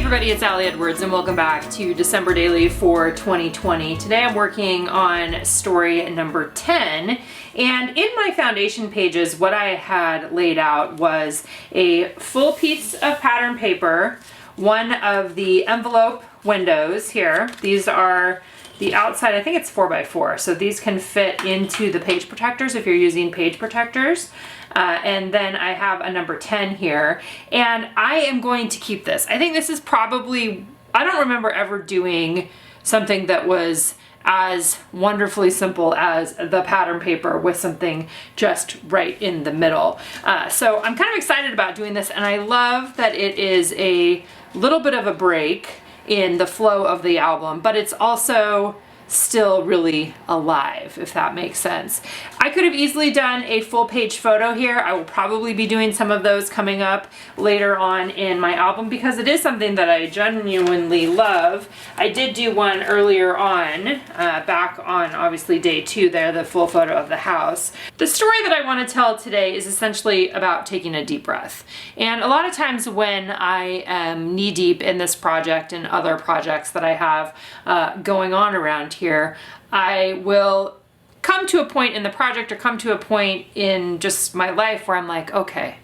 everybody, it's Allie Edwards and welcome back to December Daily for 2020. Today I'm working on story number 10, and in my foundation pages what I had laid out was a full piece of pattern paper, one of the envelope windows here. These are the outside, I think it's 4x4, so these can fit into the page protectors if you're using page protectors. And then I have a number 10 here, and I am going to keep this. I think this is probably, I don't remember ever doing something that was as wonderfully simple as the pattern paper with something just right in the middle. So I'm kind of excited about doing this, and I love that it is a little bit of a break in the flow of the album, but it's also still really alive, if that makes sense. I could have easily done a full page photo here. I will probably be doing some of those coming up later on in my album because it is something that I genuinely love. I did do one earlier on, back on obviously day 2 there, the full photo of the house. The story that I want to tell today is essentially about taking a deep breath. And a lot of times when I am knee deep in this project and other projects that I have going on around here, I will come to a point in the project or come to a point in just my life where I'm like, okay,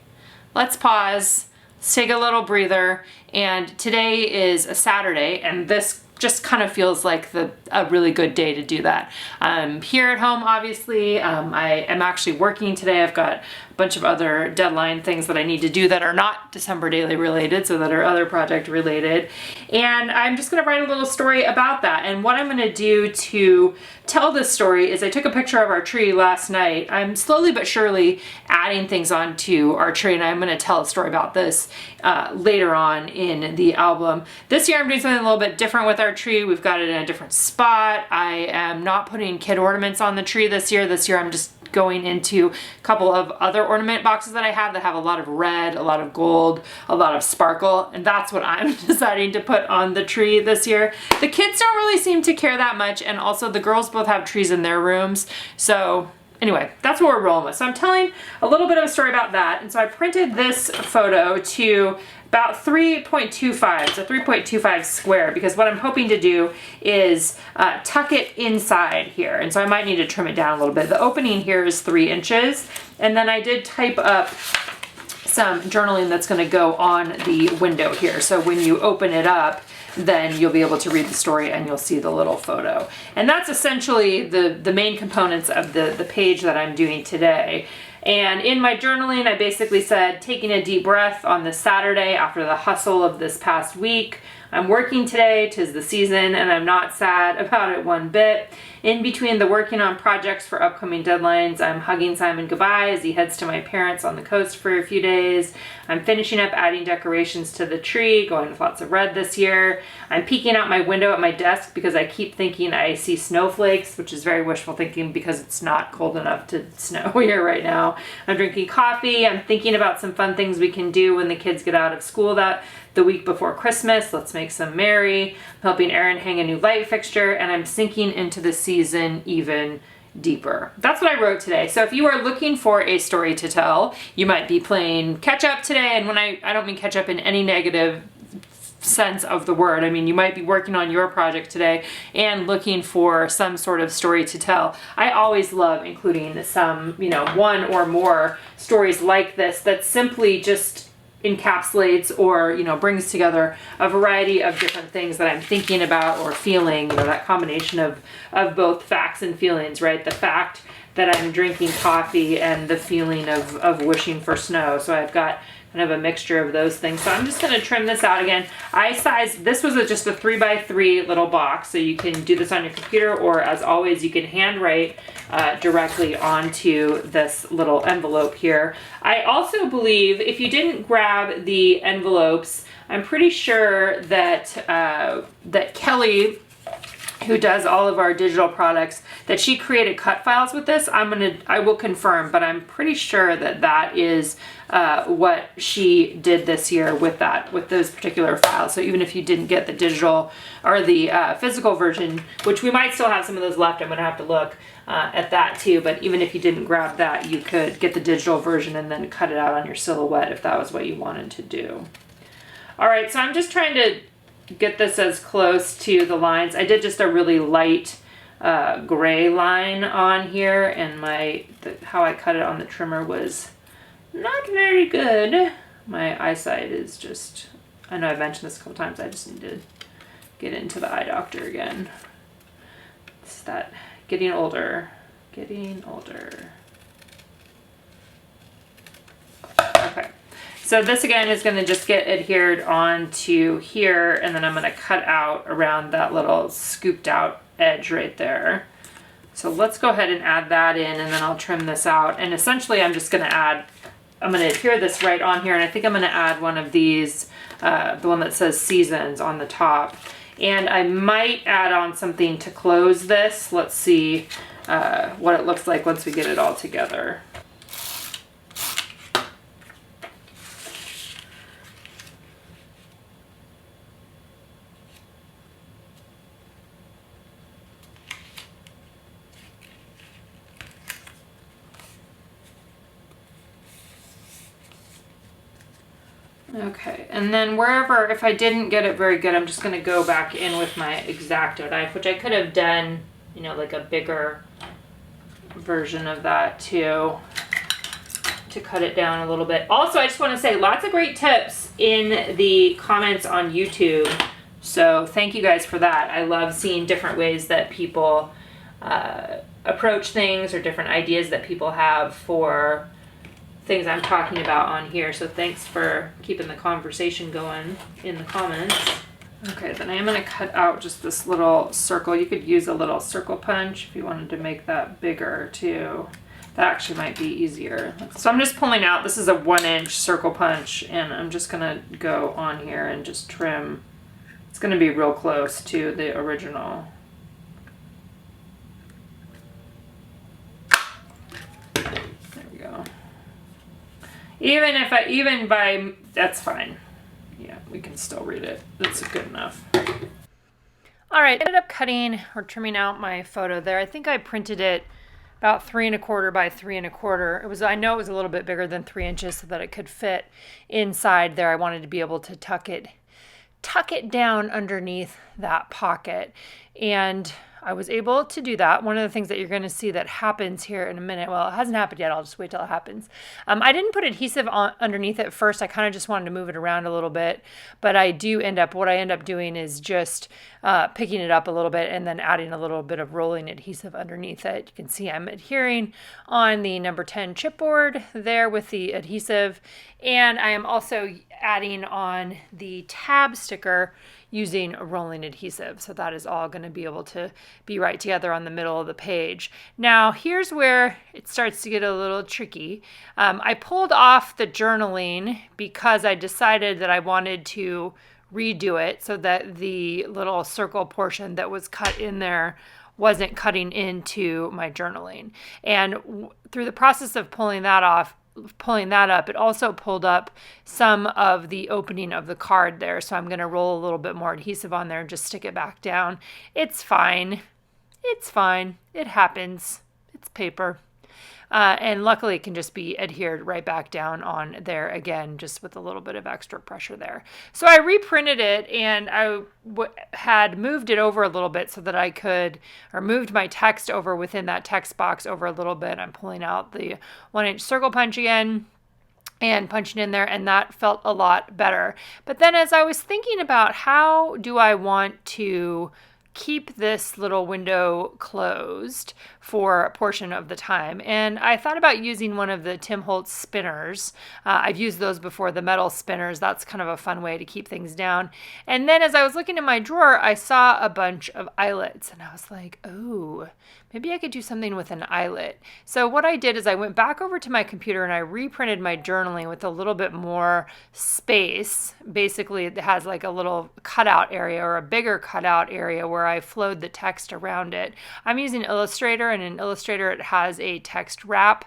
let's pause, let's take a little breather. And today is a Saturday, and this just kind of feels like a really good day to do that. I'm here at home, obviously. I am actually working today. I've got a bunch of other deadline things that I need to do that are not December Daily related, so that are other project related. And I'm just gonna write a little story about that. And what I'm gonna do to tell this story is I took a picture of our tree last night. I'm slowly but surely adding things onto our tree, and I'm gonna tell a story about this later on in the album. This year I'm doing something a little bit different with our tree. We've got it in a different spot. I am not putting kid ornaments on the tree this year. This year I'm just going into a couple of other ornament boxes that I have that have a lot of red, a lot of gold, a lot of sparkle, and that's what I'm deciding to put on the tree this year. The kids don't really seem to care that much, and also the girls both have trees in their rooms, so anyway, that's what we're rolling with. So I'm telling a little bit of a story about that, and so I printed this photo to about 3.25, so 3.25 square, because what I'm hoping to do is tuck it inside here, and so I might need to trim it down a little bit. The opening here is 3 inches, and then I did type up some journaling that's going to go on the window here, so when you open it up, then you'll be able to read the story and you'll see the little photo. And that's essentially the main components of the page that I'm doing today. And in my journaling, I basically said, taking a deep breath on this Saturday after the hustle of this past week. I'm working today, 'tis the season, and I'm not sad about it one bit. In between the working on projects for upcoming deadlines, I'm hugging Simon goodbye as he heads to my parents on the coast for a few days. I'm finishing up adding decorations to the tree, going with lots of red this year. I'm peeking out my window at my desk because I keep thinking I see snowflakes, which is very wishful thinking because it's not cold enough to snow here right now. I'm drinking coffee. I'm thinking about some fun things we can do when the kids get out of school the week before Christmas. Let's make some merry. I'm helping Erin hang a new light fixture, and I'm sinking into the season even deeper. That's what I wrote today. So if you are looking for a story to tell, you might be playing catch up today, and when I don't mean catch up in any negative sense of the word. I mean, you might be working on your project today and looking for some sort of story to tell. I always love including some, one or more stories like this that simply just encapsulates or brings together a variety of different things that I'm thinking about or feeling, that combination of both facts and feelings, right? The fact that I'm drinking coffee and the feeling of wishing for snow. So I've got kind of a mixture of those things. So I'm just going to trim this out again. This was just a 3x3 little box, so you can do this on your computer, or as always, you can handwrite directly onto this little envelope here. I also believe if you didn't grab the envelopes, I'm pretty sure that that Kelly, who does all of our digital products, that she created cut files with this. I will confirm, but I'm pretty sure that is what she did this year with those particular files. So even if you didn't get the digital or the physical version, which we might still have some of those left, I'm gonna have to look at that too, but even if you didn't grab that, you could get the digital version and then cut it out on your silhouette if that was what you wanted to do. All right, so I'm just trying to get this as close to the lines. I did just a really light gray line on here, and how I cut it on the trimmer was not very good. My eyesight is just, I know I've mentioned this a couple times, I just need to get into the eye doctor again. It's that getting older. Okay. So this again is going to just get adhered onto here, and then I'm going to cut out around that little scooped out edge right there. So let's go ahead and add that in, and then I'll trim this out. And essentially I'm just going to adhere this right on here, and I think I'm going to add one of these, the one that says Seasons on the top. And I might add on something to close this. Let's see what it looks like once we get it all together. Okay, and then wherever, if I didn't get it very good, I'm just going to go back in with my X-Acto knife, which I could have done, you know, like a bigger version of that too, to cut it down a little bit. Also, I just want to say lots of great tips in the comments on YouTube, so thank you guys for that. I love seeing different ways that people approach things, or different ideas that people have for things I'm talking about on here. So thanks for keeping the conversation going in the comments. Okay, then I am going to cut out just this little circle. You could use a little circle punch if you wanted to make that bigger too. That actually might be easier. So I'm just pulling out, this is a 1-inch circle punch, and I'm just going to go on here and just trim. It's going to be real close to the original. There we go. That's fine. Yeah, we can still read it. That's good enough. All right, I ended up cutting or trimming out my photo there. I think I printed it about 3 1/4 by 3 1/4. I know it was a little bit bigger than 3 inches so that it could fit inside there. I wanted to be able to tuck it down underneath that pocket, and I was able to do that. One of the things that you're going to see that happens here in a minute, well, it hasn't happened yet, I'll just wait till it happens. I didn't put adhesive underneath it first. I kind of just wanted to move it around a little bit, but what I end up doing is just picking it up a little bit and then adding a little bit of rolling adhesive underneath it. You can see I'm adhering on the number 10 chipboard there with the adhesive, and I am also adding on the tab sticker using rolling adhesive. So that is all going to be able to be right together on the middle of the page. Now here's where it starts to get a little tricky. I pulled off the journaling because I decided that I wanted to redo it so that the little circle portion that was cut in there wasn't cutting into my journaling. And through the process of pulling that up, it also pulled up some of the opening of the card there. So I'm going to roll a little bit more adhesive on there and just stick it back down. It's fine. It's fine. It happens. It's paper. And luckily it can just be adhered right back down on there again, just with a little bit of extra pressure there. So I reprinted it, and I had moved it over a little bit so that I could, or moved my text over within that text box over a little bit. I'm pulling out the 1-inch circle punch again and punching in there, and that felt a lot better. But then as I was thinking about how do I want to keep this little window closed for a portion of the time, and I thought about using one of the Tim Holtz spinners. I've used those before, the metal spinners. That's kind of a fun way to keep things down. And then as I was looking in my drawer, I saw a bunch of eyelets, and I was like, oh, maybe I could do something with an eyelet. So what I did is I went back over to my computer and I reprinted my journaling with a little bit more space. Basically, it has like a little cutout area, or a bigger cutout area, where I flowed the text around it. I'm using Illustrator, and in Illustrator it has a text wrap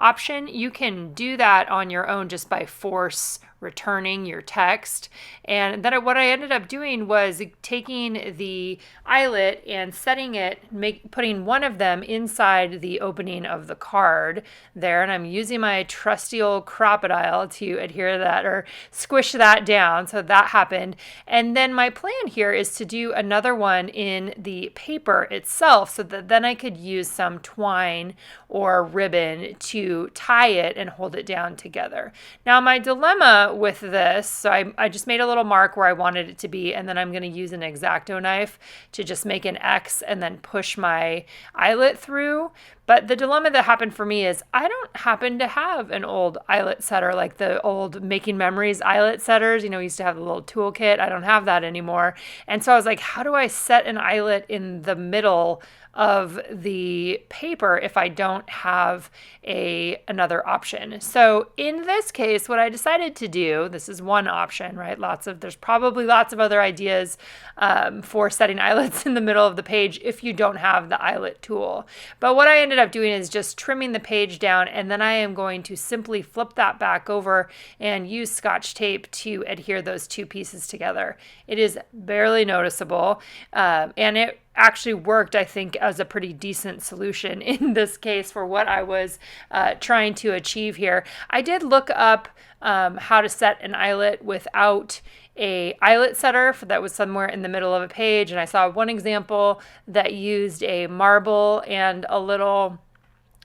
option, you can do that on your own just by force returning your text. And then what I ended up doing was taking the eyelet and setting it, putting one of them inside the opening of the card there. And I'm using my trusty old crocodile to adhere that or squish that down. So that happened. And then my plan here is to do another one in the paper itself so that then I could use some twine or ribbon to tie it and hold it down together. Now my dilemma with this, so I just made a little mark where I wanted it to be, and then I'm going to use an X-Acto knife to just make an X and then push my eyelet through. But the dilemma that happened for me is I don't happen to have an old eyelet setter like the old Making Memories eyelet setters. You know, we used to have the little toolkit. I don't have that anymore. And so I was like, how do I set an eyelet in the middle of the paper if I don't have another option? So in this case, what I decided to do, this is one option, right? There's probably lots of other ideas for setting eyelets in the middle of the page if you don't have the eyelet tool. But what I ended up doing is just trimming the page down, and then I am going to simply flip that back over and use Scotch tape to adhere those two pieces together. It is barely noticeable, and it actually worked, I think, as a pretty decent solution in this case for what I was trying to achieve here. I did look up how to set an eyelet without a eyelet setter that was somewhere in the middle of a page, and I saw one example that used a marble and a little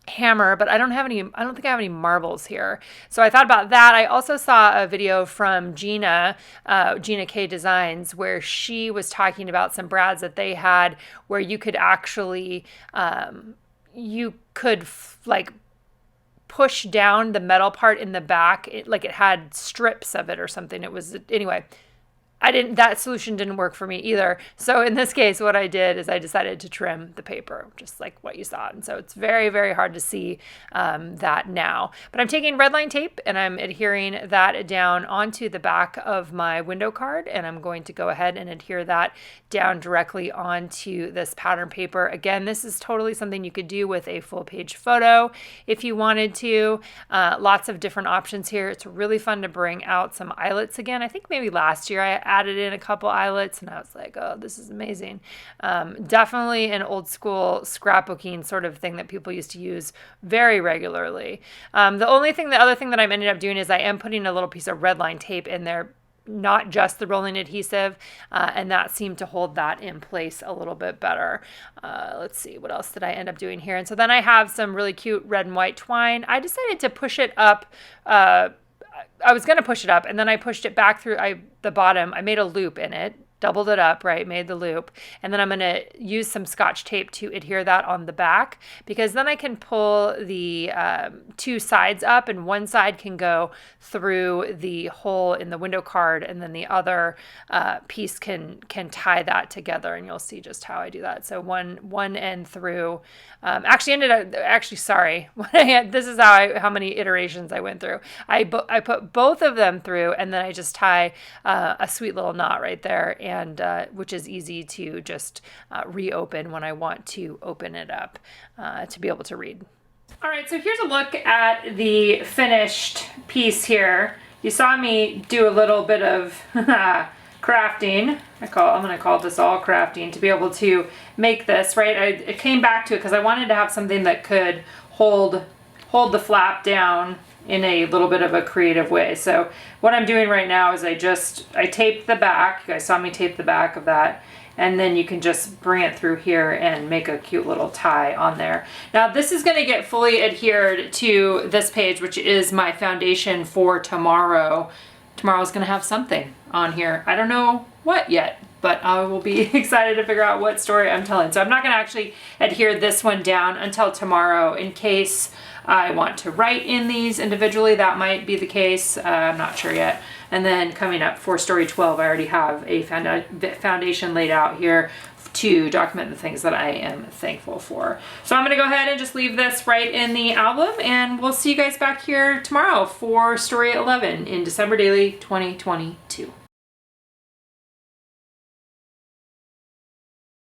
hammer, but I don't think I have any marbles here. So I thought about that. I also saw a video from Gina K Designs, where she was talking about some brads that they had where you could actually, like push down the metal part in the back. It had strips of it or something. Anyway, that solution didn't work for me either. So in this case, what I did is I decided to trim the paper, just like what you saw. And so it's very, very hard to see that now. But I'm taking red line tape and I'm adhering that down onto the back of my window card. And I'm going to go ahead and adhere that down directly onto this pattern paper. Again, this is totally something you could do with a full page photo if you wanted to. Lots of different options here. It's really fun to bring out some eyelets again. I think maybe last year I added in a couple eyelets and I was like, oh, this is amazing. Definitely an old school scrapbooking sort of thing that people used to use very regularly. The other thing that I'm ended up doing is I am putting a little piece of red line tape in there, not just the rolling adhesive, and that seemed to hold that in place a little bit better. Let's see, what else did I end up doing here? And so then I have some really cute red and white twine. I decided to push it up. I was going to push it up, and then I pushed it back through the bottom. I made a loop in it, doubled it up, right, made the loop, and then I'm going to use some Scotch tape to adhere that on the back, because then I can pull the two sides up, and one side can go through the hole in the window card, and then the other piece can tie that together, and you'll see just how I do that. So one end through. Sorry. This is how many iterations I went through. I put both of them through, and then I just tie a sweet little knot right there, and which is easy to just reopen when I want to open it up to be able to read. All right, so here's a look at the finished piece here. You saw me do a little bit of crafting. I'm going to call this all crafting to be able to make this, right? I came back to it because I wanted to have something that could hold the flap down in a little bit of a creative way. So what I'm doing right now is I taped the back. You guys saw me tape the back of that. And then you can just bring it through here and make a cute little tie on there. Now this is going to get fully adhered to this page, which is my foundation for tomorrow. Tomorrow's going to have something on here. I don't know what yet, but I will be excited to figure out what story I'm telling. So I'm not going to actually adhere this one down until tomorrow in case I want to write in these individually. That might be the case. I'm not sure yet. And then coming up for story 12, I already have a foundation laid out here to document the things that I am thankful for. So I'm going to go ahead and just leave this right in the album, and we'll see you guys back here tomorrow for story 11 in December Daily 2022.